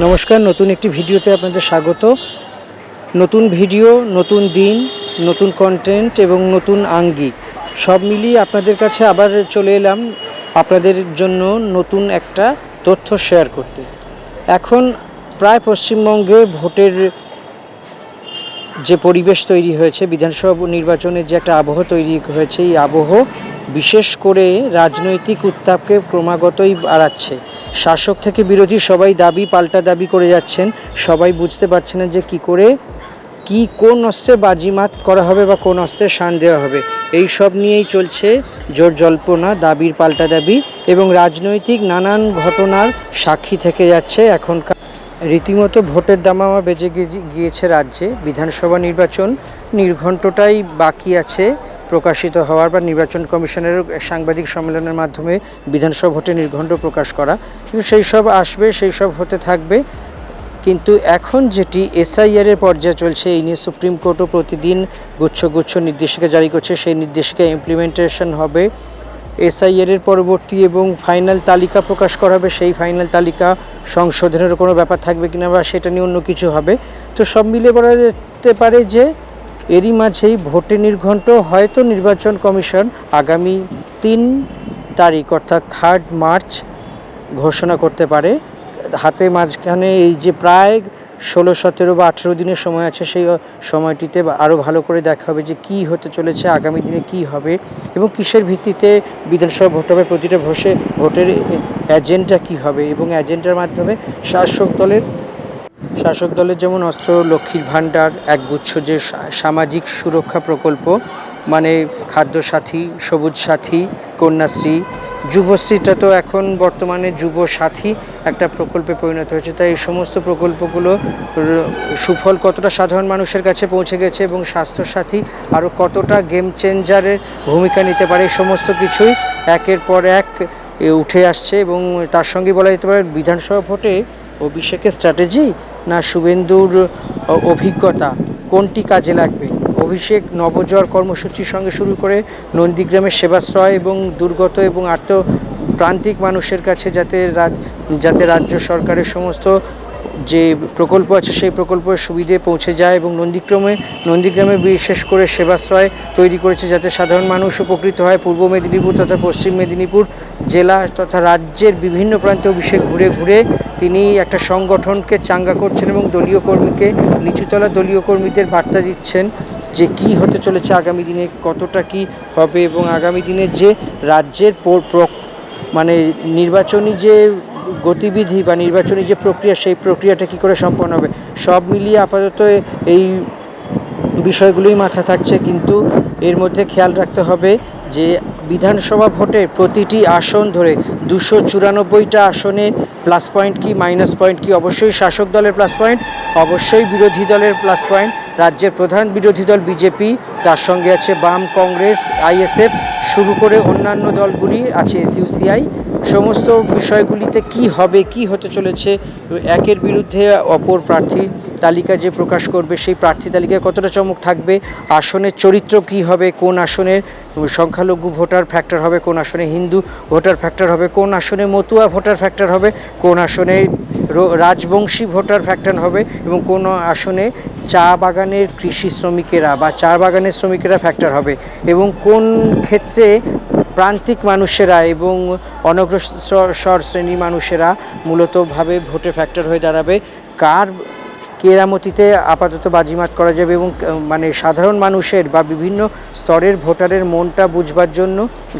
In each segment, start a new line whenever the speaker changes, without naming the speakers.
নমস্কার, নতুন একটি ভিডিওতে আপনাদের স্বাগত। নতুন ভিডিও, নতুন দিন, নতুন কন্টেন্ট এবং নতুন আঙ্গিক সব মিলিয়ে আপনাদের কাছে আবার চলে এলাম আপনাদের জন্য নতুন একটা তথ্য শেয়ার করতে। এখন প্রায় পশ্চিমবঙ্গে ভোটের যে পরিবেশ তৈরি হয়েছে, বিধানসভা নির্বাচনের যে একটা আবহ তৈরি হয়েছে, এই আবহ বিশেষ করে রাজনৈতিক উত্তাপকে ক্রমাগতই বাড়াচ্ছে। শাসক থেকে বিরোধী সবাই পাল্টা দাবি করে যাচ্ছেন। সবাই বুঝতে পারছেন না যে কোন অস্ত্রে বাজিমাত করা হবে বা কোন অস্ত্রে শান দেওয়া হবে। এই সব নিয়েই চলছে জোর জল্পনা, দাবির পাল্টা দাবি এবং রাজনৈতিক নানান ঘটনার সাক্ষী থেকে যাচ্ছে এখনকার। রীতিমতো ভোটের দামামা বেজে গিয়েছে রাজ্যে। বিধানসভা নির্বাচন নির্ঘণ্টটাই বাকি আছে প্রকাশিত হওয়ার, বা নির্বাচন কমিশনের সাংবাদিক সম্মেলনের মাধ্যমে বিধানসভা ভোটের নির্ঘণ্ট প্রকাশ করা। কিন্তু সেই সব আসবে, সেই সব হতে থাকবে। কিন্তু এখন যেটি এসআইআরের পর্যায়ে চলছে, এই নিয়ে সুপ্রিম কোর্টও প্রতিদিন গুচ্ছ নির্দেশিকা জারি করছে। সেই নির্দেশিকা ইমপ্লিমেন্টেশন হবে। এসআইআরের পরবর্তী এবং ফাইনাল তালিকা প্রকাশ করা হবে। সেই ফাইনাল তালিকা সংশোধনের কোনো ব্যাপার থাকবে কিনা বা সেটা নিয়ে অন্য কিছু হবে। তো সব মিলে বলা যেতে পারে যে এরই মাঝেই ভোটে নির্ঘণ্ট হয়তো নির্বাচন কমিশন আগামী 3 তারিখ অর্থাৎ 3 মার্চ ঘোষণা করতে পারে। হাতে মাঝখানে এই যে প্রায় 16, 17 বা 18 দিনের সময় আছে, সেই সময়টিতে আরও ভালো করে দেখা হবে যে কী হতে চলেছে, আগামী দিনে কি হবে এবং কিসের ভিত্তিতে বিধানসভা ভোট হবে, প্রতিটা ভোটের এজেন্ডা কি হবে এবং এজেন্ডার মাধ্যমে শাসক দলের যেমন অস্ত্র লক্ষ্মীর ভাণ্ডার, একগুচ্ছ যে সামাজিক সুরক্ষা প্রকল্প, মানে খাদ্যসাথী, সবুজ সাথী, কন্যাশ্রী, যুবশ্রীটা তো এখন বর্তমানে যুব সাথী একটা প্রকল্পে পরিণত হয়েছে। তাই এই সমস্ত প্রকল্পগুলো সুফল কতটা সাধারণ মানুষের কাছে পৌঁছে গেছে এবং স্বাস্থ্যসাথী আরও কতটা গেম চেঞ্জারের ভূমিকা নিতে পারে, এই সমস্ত কিছুই একের পর এক উঠে আসছে। এবং তার সঙ্গে বলা যেতে পারে বিধানসভা ভোটে অভিষেকের স্ট্র্যাটেজি না শুভেন্দুর অভিজ্ঞতা, কোনটি কাজে লাগবে। অভিষেক নবজ্বর কর্মসূচির সঙ্গে শুরু করে নন্দীগ্রামের সেবাশ্রয় এবং দুর্গত এবং প্রান্তিক মানুষের কাছে যাতে রাজ্য সরকারের সমস্ত যে প্রকল্প আছে সেই প্রকল্পের সুবিধে পৌঁছে যায় এবং নন্দীগ্রামে বিশেষ করে সেবাশ্রয় তৈরি করেছে যাতে সাধারণ মানুষ উপকৃত হয়। পূর্ব মেদিনীপুর তথা পশ্চিম মেদিনীপুর জেলা তথা রাজ্যের বিভিন্ন প্রান্তে অভিষেক ঘুরে তিনি একটা সংগঠনকে চাঙ্গা করছেন এবং নিচুতলা দলীয় কর্মীদের বার্তা দিচ্ছেন যে কি হতে চলেছে আগামী দিনে, কতটা কি হবে এবং আগামী দিনে যে রাজ্যের মানে নির্বাচনী যে গতিবিধি বা নির্বাচনী যে প্রক্রিয়া, সেই প্রক্রিয়াটা কী করে সম্পন্ন হবে, সব মিলিয়ে আপাতত এই বিষয়গুলোই মাথা থাকছে। কিন্তু এর মধ্যে খেয়াল রাখতে হবে যে বিধানসভা ভোটে প্রতিটি আসন ধরে 294টা আসনে প্লাস পয়েন্ট কি মাইনাস পয়েন্ট কি, অবশ্যই শাসক দলের প্লাস পয়েন্ট, অবশ্যই বিরোধী দলের প্লাস পয়েন্ট। রাজ্যের প্রধান বিরোধী দল বিজেপি, তার সঙ্গে আছে বাম, কংগ্রেস, আইএসএফ, শুরু করে অন্যান্য দলগুলি আছে, এসইউসিআই। সমস্ত বিষয়গুলিতে কি হবে, কি হতে চলেছে, একের বিরুদ্ধে অপর প্রার্থী তালিকা যে প্রকাশ করবে সেই প্রার্থী তালিকায় কতটা চমক থাকবে, আসনের চরিত্র কি হবে, কোন আসনের সংখ্যালঘু ভোটার ফ্যাক্টর হবে, কোন আসনে হিন্দু ভোটার ফ্যাক্টর হবে, কোন আসনে মতুয়া ভোটার ফ্যাক্টর হবে, কোন আসনে রাজবংশী ভোটার ফ্যাক্টর হবে এবং কোন আসনে চা বাগানের কৃষি শ্রমিকেরা বা চা বাগানের শ্রমিকেরা ফ্যাক্টর হবে এবং কোন ক্ষেত্রে প্রান্তিক মানুষেরা এবং অনগ্রসর শ্রেণীর মানুষেরা মূলতভাবে ভোটে ফ্যাক্টর হয়ে দাঁড়াবে। কার কেরামতিতে আপাতত বাজিমাত করা যাবে এবং মানে সাধারণ মানুষের বা বিভিন্ন স্তরের ভোটারের মনটা বুঝবার জন্য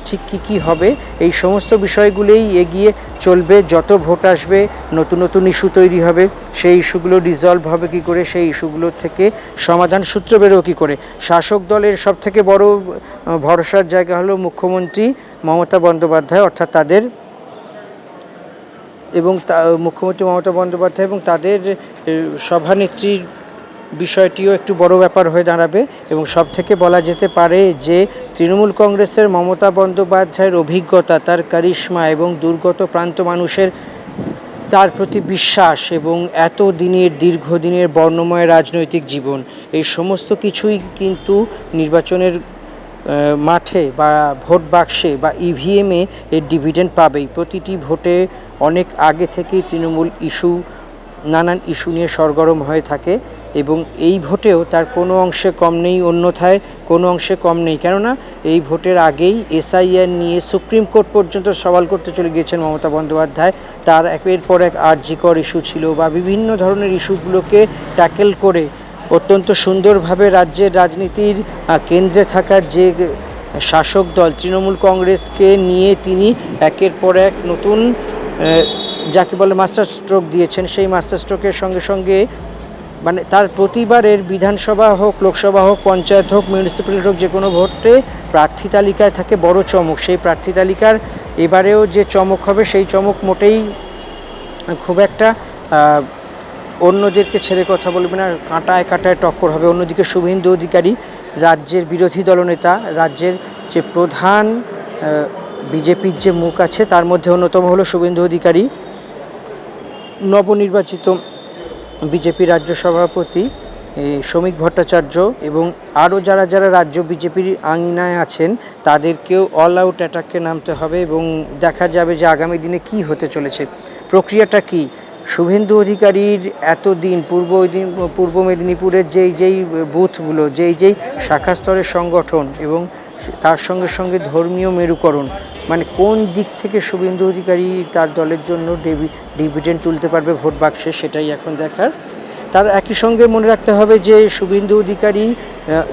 ঠিক কী হবে, এই সমস্ত বিষয়গুলোই এগিয়ে চলবে। যত ভোট আসবে নতুন ইস্যু তৈরি হবে, সেই ইস্যুগুলো রিজলভ হবে কী করে, সেই ইস্যুগুলোর থেকে সমাধান সূত্র বেরোবে কী করে। শাসক দলের সবথেকে বড় ভরসার জায়গা হলো মুখ্যমন্ত্রী মমতা বন্দ্যোপাধ্যায়, অর্থাৎ তাদের এবং মুখ্যমন্ত্রী মমতা বন্দ্যোপাধ্যায় এবং তাদের সভানেত্রীর বিষয়টিও একটু বড় ব্যাপার হয়ে দাঁড়াবে। এবং সব থেকে বলা যেতে পারে যে তৃণমূল কংগ্রেসের মমতা বন্দ্যোপাধ্যায়ের অভিজ্ঞতা, তার কারিশমা এবং দুর্গত প্রান্ত মানুষের তার প্রতি বিশ্বাস এবং দীর্ঘদিনের বর্ণময় রাজনৈতিক জীবন, এই সমস্ত কিছুই কিন্তু নির্বাচনের মাঠে বা ভোট বাক্সে বা ইভিএমে এর ডিভিডেন্ড পাবেই। প্রতিটি ভোটে অনেক আগে থেকেই তৃণমূল ইস্যু নানান ইস্যু নিয়ে সরগরম হয়ে থাকে এবং এই ভোটেও তার কোনো অংশে কম নেই, অন্যথায় কোনো অংশে কম নেই। কেননা এই ভোটের আগেই এসআইআর নিয়ে সুপ্রিম কোর্ট পর্যন্ত সওয়াল করতে চলে গিয়েছেন মমতা বন্দ্যোপাধ্যায়। তার একের পর এক আরজিকর ইস্যু ছিল বা বিভিন্ন ধরনের ইস্যুগুলোকে ট্যাকেল করে অত্যন্ত সুন্দরভাবে রাজ্যের রাজনীতির কেন্দ্রে থাকার যে শাসক দল তৃণমূল কংগ্রেসকে নিয়ে তিনি একের পর এক নতুন যাকে বলে মাস্টার স্ট্রোক দিয়েছেন। সেই মাস্টার স্ট্রোকের সঙ্গে সঙ্গে মানে তার প্রতিবারের বিধানসভা হোক, লোকসভা হোক, পঞ্চায়েত হোক, মিউনিসিপ্যালিটি হোক, যে কোনো ভোটে প্রার্থী তালিকায় থাকে বড় চমক। সেই প্রার্থী তালিকার এবারেও যে চমক হবে সেই চমক মোটেই খুব একটা অন্যদেরকে ছেড়ে কথা বলবে না, কাঁটায় কাঁটায় টক্কর হবে। অন্যদিকে শুভেন্দু অধিকারী রাজ্যের বিরোধী দলনেতা, রাজ্যের যে প্রধান বিজেপির যে মুখ আছে তার মধ্যে অন্যতম হলো শুভেন্দু অধিকারী। নবনির্বাচিত বিজেপি রাজ্য সভাপতি শ্রমিক ভট্টাচার্য এবং আরও যারা যারা রাজ্য বিজেপির আঙিনায় আছেন তাদেরকেও অল আউট অ্যাটাকে নামতে হবে এবং দেখা যাবে যে আগামী দিনে কি হতে চলেছে, প্রক্রিয়াটা কি। শুভেন্দু অধিকারীর এতদিন পূর্ব মেদিনীপুরের যেই বুথগুলো, যেই শাখা স্তরের সংগঠন এবং তার সঙ্গে সঙ্গে ধর্মীয় মেরুকরণ, মানে কোন দিক থেকে শুভেন্দু অধিকারী তার দলের জন্য ডিভিডেন্ড তুলতে পারবে ভোট বাক্সে, সেটাই এখন দেখার। তার একই সঙ্গে মনে রাখতে হবে যে শুভেন্দু অধিকারী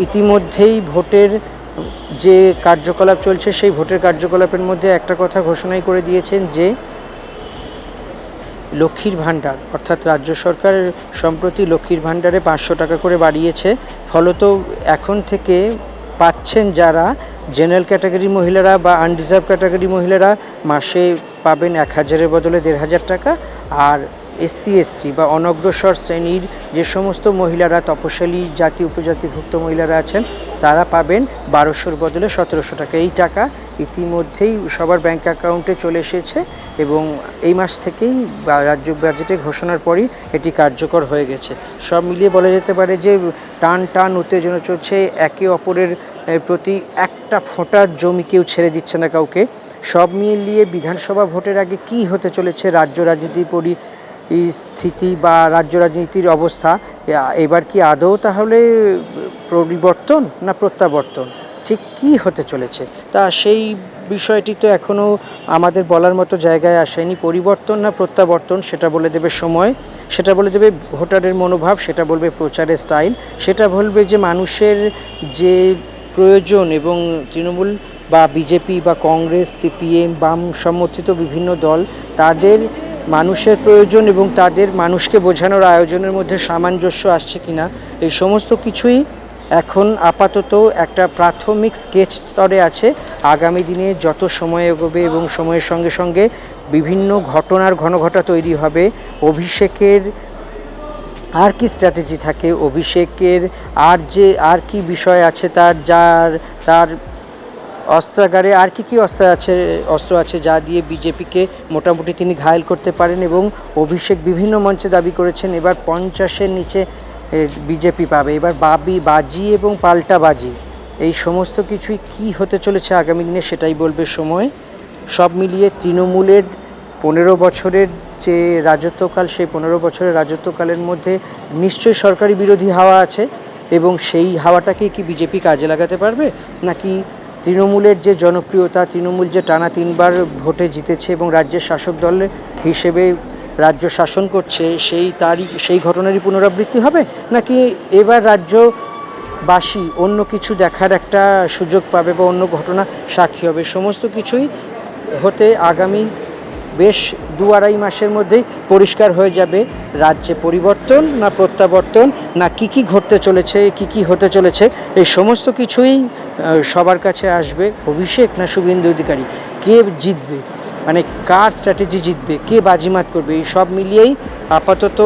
ইতিমধ্যেই ভোটের যে কার্যকলাপ চলছে সেই ভোটের কার্যকলাপের মধ্যে একটা কথা ঘোষণাই করে দিয়েছেন যে লক্ষ্মীর ভাণ্ডার, অর্থাৎ রাজ্য সরকার সম্প্রতি লক্ষ্মীর ভাণ্ডারে 500 টাকা করে বাড়িয়েছে। ফলত এখন থেকে পাচ্ছেন যারা জেনারেল ক্যাটাগরি মহিলারা বা আনরিজার্ভ ক্যাটাগরি মহিলারা মাসে পাবেন 1000-এর বদলে 1500 টাকা, আর এসসি এসটি বা অনগ্রসর শ্রেণীর যে সমস্ত মহিলারা, তপশিলি জাতি উপজাতিভুক্ত মহিলারা আছেন তারা পাবেন 1200-র বদলে 1700 টাকা। এই টাকা ইতিমধ্যেই সবার ব্যাংক অ্যাকাউন্টে চলে এসেছে এবং এই মাস থেকেই রাজ্য বাজেটে ঘোষণার পরই এটি কার্যকর হয়ে গেছে। সব মিলিয়ে বলা যেতে পারে যে টান উত্তেজনা চলছে, একে অপরের প্রতি একটা ফোঁটার জমি কেউ ছেড়ে দিচ্ছে না কাউকে। সব মিলিয়ে বিধানসভা ভোটের আগে কি হতে চলেছে রাজ্য রাজনীতির পরিস্থিতি বা রাজ্য রাজনীতির অবস্থা, এবার কি আদৌ তাহলে পরিবর্তন না প্রত্যাবর্তন, ঠিক কি হতে চলেছে তা সেই বিষয়টি তো এখনও আমাদের বলার মতো জায়গায় আসেনি। পরিবর্তন না প্রত্যাবর্তন সেটা বলে দেবে সময়, সেটা বলে দেবে ভোটারের মনোভাব, সেটা বলবে প্রচারের স্টাইল, সেটা বলবে যে মানুষের যে প্রয়োজন এবং তৃণমূল বা বিজেপি বা কংগ্রেস, সিপিএম, বাম সমর্থিত বিভিন্ন দল, তাদের মানুষের প্রয়োজন এবং তাদের মানুষকে বোঝানোর আয়োজনের মধ্যে সামঞ্জস্য আসছে কিনা, এই সমস্ত কিছুই এখন আপাতত একটা প্রাথমিক স্কেচ স্তরে আছে। আগামী দিনে যত সময় এগোবে এবং সময়ের সঙ্গে সঙ্গে বিভিন্ন ঘটনার ঘনঘটা তৈরি হবে, অভিষেকের আর কি স্ট্র্যাটেজি থাকে, অভিষেকের আর কি বিষয় আছে, তার অস্ত্রাগারে আর কি অস্ত্র আছে যা দিয়ে বিজেপিকে মোটামুটি তিনি ঘায়েল করতে পারেন। এবং অভিষেক বিভিন্ন মঞ্চে দাবি করেছেন এবার 50-এর নিচে বিজেপি পাবে, এবার বাজি এবং পাল্টাবাজি, এই সমস্ত কিছুই কি হতে চলেছে আগামী দিনে সেটাই বলবে সময়। সব মিলিয়ে তৃণমূলের 15 বছরের যে রাজত্বকাল, সেই 15 বছরের রাজত্বকালের মধ্যে নিশ্চয়ই সরকারি বিরোধী হাওয়া আছে এবং সেই হাওয়াটাকে কি বিজেপি কাজে লাগাতে পারবে, নাকি তৃণমূলের যে জনপ্রিয়তা, তৃণমূল যে টানা 3বার ভোটে জিতেছে এবং রাজ্যের শাসক দল হিসেবে রাজ্য শাসন করছে, সেই ঘটনারই পুনরাবৃত্তি হবে, নাকি এবার রাজ্যবাসী অন্য কিছু দেখার একটা সুযোগ পাবে বা অন্য ঘটনা সাক্ষী হবে। সমস্ত কিছুই হতে আগামী বেশ 2-2.5 মাসের মধ্যেই পরিষ্কার হয়ে যাবে রাজ্যে পরিবর্তন না প্রত্যাবর্তন, না কি ঘটতে চলেছে, কি হতে চলেছে। এই সমস্ত কিছুই সবার কাছে আসবে। অভিষেক না শুভেন্দু অধিকারী, কে জিতবে, মানে কার স্ট্র্যাটেজি জিতবে, কে বাজিমাত করবে, এই সব মিলিয়েই আপাতত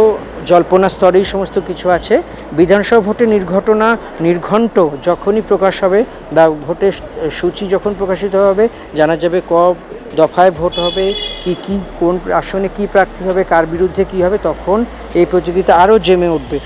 জল্পনা স্তরেই সমস্ত কিছু আছে। বিধানসভা ভোটে নির্ঘণ্ট যখনই প্রকাশ হবে বা ভোটের সূচি যখন প্রকাশিত হবে, জানা যাবে দফায় ভোট হবে, কোন আসনে কি প্রার্থী হবে, কার বিরুদ্ধে কি হবে, তখন এই প্রতিযোগিতা আরও জমে উঠবে।